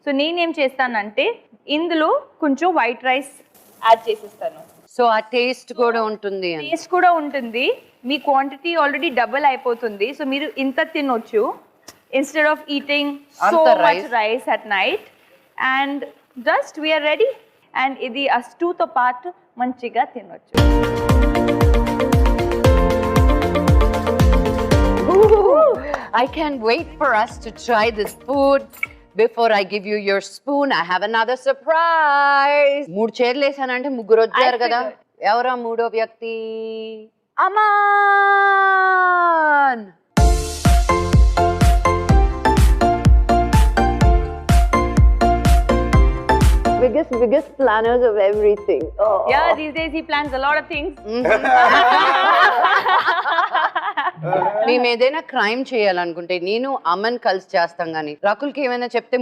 So నేనేం చేస్తానంటే ఇందులో కొంచెం వైట్ రైస్ యాడ్ చేసేస్తాను. సో ఆ టేస్ట్ కూడా ఉంటుంది. టేస్ట్ కూడా ఉంటుంది. మీ క్వాంటిటీ ఆల్రెడీ డబుల్ అయిపోతుంది. సో మీరు ఇంత తినొచ్చు instead of eating so much rice at night. And just we're ready. And ఇది ఆ స్టూతో పాటు మంచిగా తినొచ్చు. I can't wait for us to try this food. Before I give you your spoon, I have another surprise. 3 చైర్లు వేసానంటే ముగ్గురు వచ్చారు కదా. ఎవరా మూడో వ్యక్తి? Aman. Biggest planners of everything. Oh. Yeah, these days he plans a lot of things. మేము ఏదైనా crime చేయాలనుకుంటే నేను అమన్ కలిసి చేస్తాం, కానీ రకుల్కి ఏమైనా చెప్తే